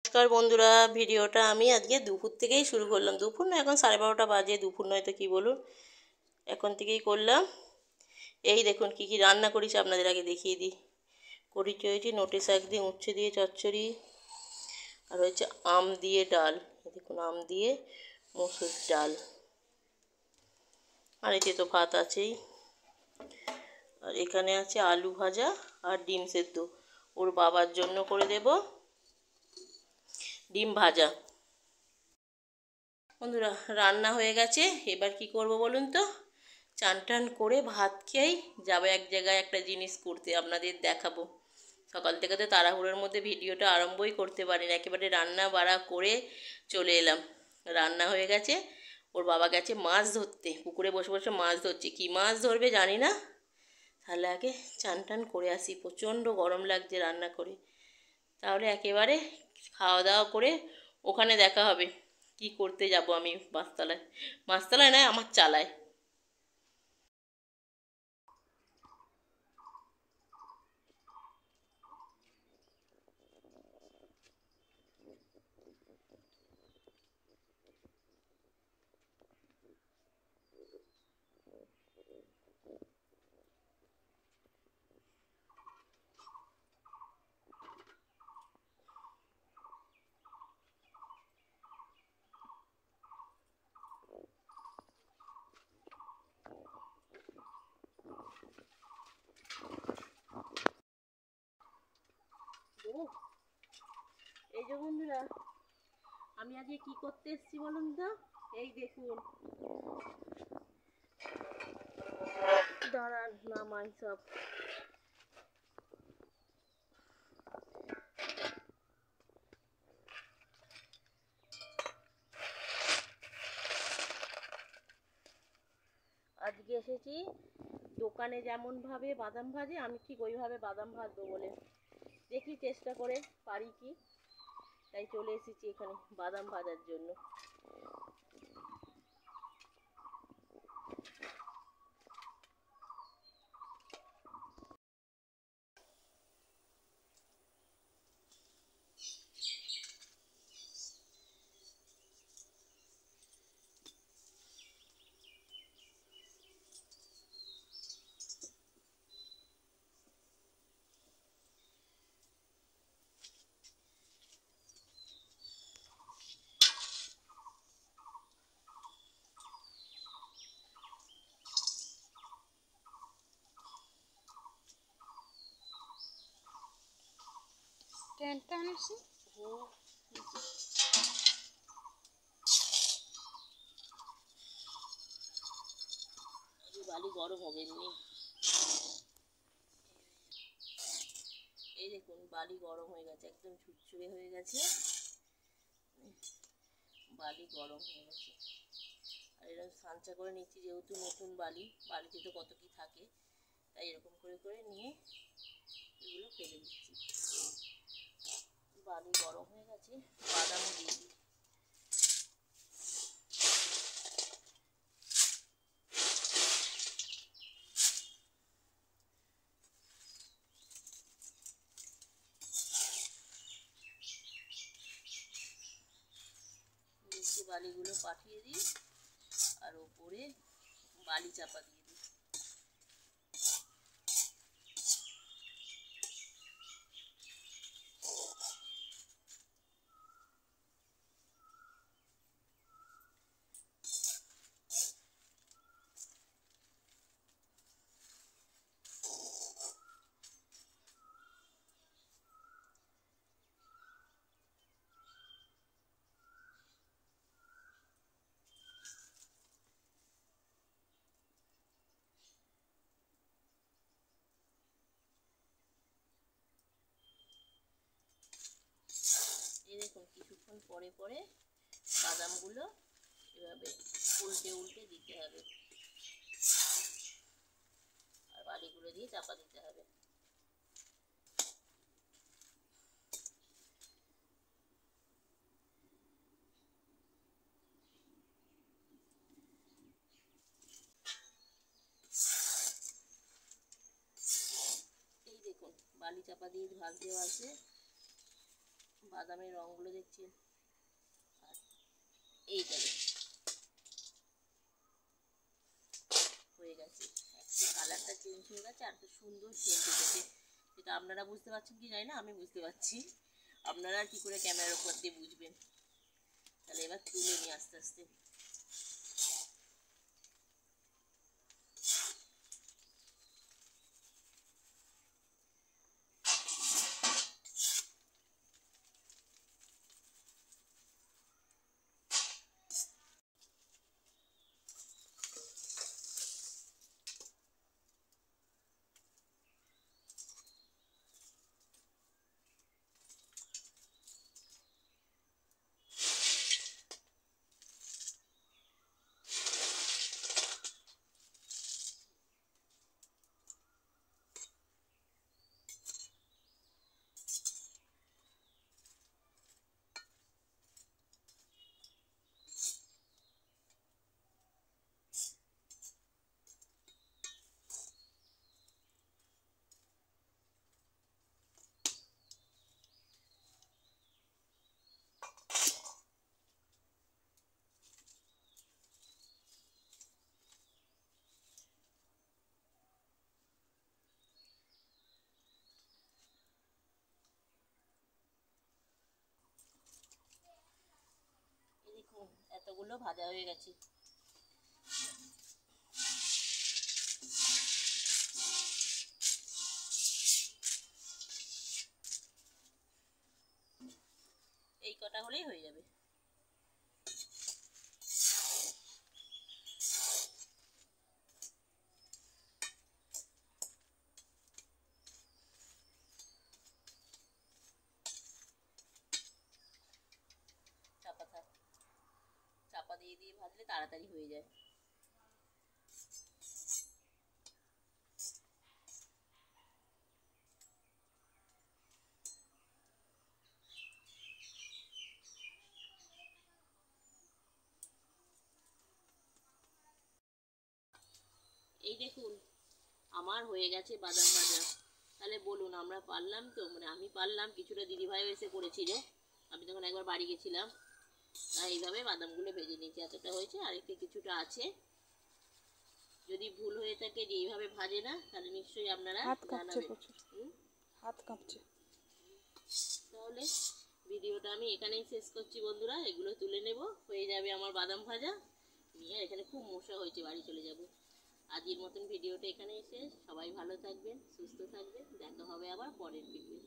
নমস্কার বন্ধুরা, ভিডিওটা আমি আজকে দুপুর থেকেই শুরু করলাম। দুপুর না, এখন 12:30 বাজে, দুপুর নয় তো কী বলুন, এখন থেকেই করলাম। এই দেখুন কি কি রান্না করেছি আপনাদের আগে দেখিয়ে দিই। করেছি হয়েছে নোটে শাক দিয়ে, উচ্ছে দিয়ে চচ্চড়ি, আর হচ্ছে আম দিয়ে ডাল। দেখুন, আম দিয়ে মসুর ডাল, আর এতে তো ভাত আছেই। আর এখানে আছে আলু ভাজা আর ডিম সেদ্ধ, ওর বাবার জন্য করে দেব ডিম ভাজা। বন্ধুরা, রান্না হয়ে গেছে, এবার কি করব বলুন তো। চান টান করে ভাত খেয়েই যাবো এক জায়গায় একটা জিনিস করতে, আপনাদের দেখাবো। সকাল থেকে তো তাড়াহুড়োর মধ্যে ভিডিওটা আরম্ভই করতে পারিনি, একেবারে রান্না বাড়া করে চলে এলাম। রান্না হয়ে গেছে, ওর বাবা গেছে মাছ ধরতে, পুকুরে বসে বসে মাছ ধরছে। কী মাছ ধরবে জানি না। তাহলে আগে চান টান করে আসি, প্রচণ্ড গরম লাগছে রান্না করে। তাহলে একেবারে খাওয়া দাওয়া করে ওখানে দেখা হবে। কি করতে যাব আমি মাছতলায়, মাছতলায় নয়, আমার চালায়। এই যে বন্ধুরা, আমি আজকে কি করতে এসেছি বলুন তো। এই দেখুন, দাঁড়ান নামাই সব। আজকে এসেছি দোকানে যেমনভাবে বাদাম ভাজে, আমি ঠিক ওইভাবে বাদাম ভাজবো বলে। দেখি চেষ্টা করে পারি কি। তাই চলে এসেছি এখানে বাদাম ভাজার জন্য। ট্রেনটা আনছি। বালি গরম হবে এমনি। এই দেখুন, বালি গরম হয়ে গেছে, একদম ঝুরঝুরে হয়ে গেছে। বালি গরম হয়ে গেছে, আর এরকম সাঞ্চা করে নিচ্ছি, যেহেতু নতুন বালি, বালিতে তো কত কি থাকে, তাই এরকম করে করে নিয়ে এগুলো ফেলে দিচ্ছি। বালি গরম হয়ে গেছে, বাদামও দিয়ে দিই। নিচে বালিগুলো পাঠিয়ে দিই, আর ওপরে বালি চাপা দিয়ে দিই। এই দেখুন, কিছুক্ষণ পরে পরে বাদামগুলো এভাবে উল্টে উল্টে দিতে হবে, আর বালিগুলো দিয়ে চাপা দিতে হবে। এই দেখুন, বালি চাপা দিয়ে ভাজতে ভাজতে বাদামের রঙগুলো দেখছেন, আর এইটা হয়ে গেছে, একটু কালারটা চেঞ্জ হয়ে গেছে আর খুব সুন্দর সেন্ট উঠেছে। যেটা আপনারা বুঝতে পারছেন কি জানি না, আমি বুঝতে পারছি, আপনারা কি করে ক্যামেরার উপর দিয়ে বুঝবেন। তাহলে এবার তুলে নিই আস্তে আস্তে। দেখুন এতগুলো ভাজা হয়ে গেছে। এই কটা হলেই হয়ে যাবে। চাপা থাক, চাপা দিয়ে দিয়ে ভাজলে তাড়াতাড়ি হয়ে যায়। এই দেখুন আমার হয়ে গেছে বাদাম ভাজা। তাহলে বলুন আমরা পারলাম তো, মানে আমি পারলাম, কিছুটা দিদিভাইও এসে করেছিল, আমি তখন একবার বাড়ি গেছিলাম। তাই এইভাবে বাদামগুলো ভেজে নিয়েছি, এতটা হয়েছে, আরেকটা কিছুটা আছে। যদি ভুল হয়ে থাকে যে এইভাবে ভাজে না, তাহলে নিশ্চয়ই আপনারা জানাবেন। হাত কাঁপছে। তাহলে ভিডিওটা আমি এখানেই শেষ করছি বন্ধুরা, এগুলো তুলে নেব, হয়ে যাবে আমার বাদাম ভাজা নিয়ে। এখানে খুব মশা হয়েছে, বাড়ি চলে যাব। আজকের মতন ভিডিওটা এখানেই শেষ। সবাই ভালো থাকবেন, সুস্থ থাকবেন, দেখা হবে আবার পরের ভিডিও।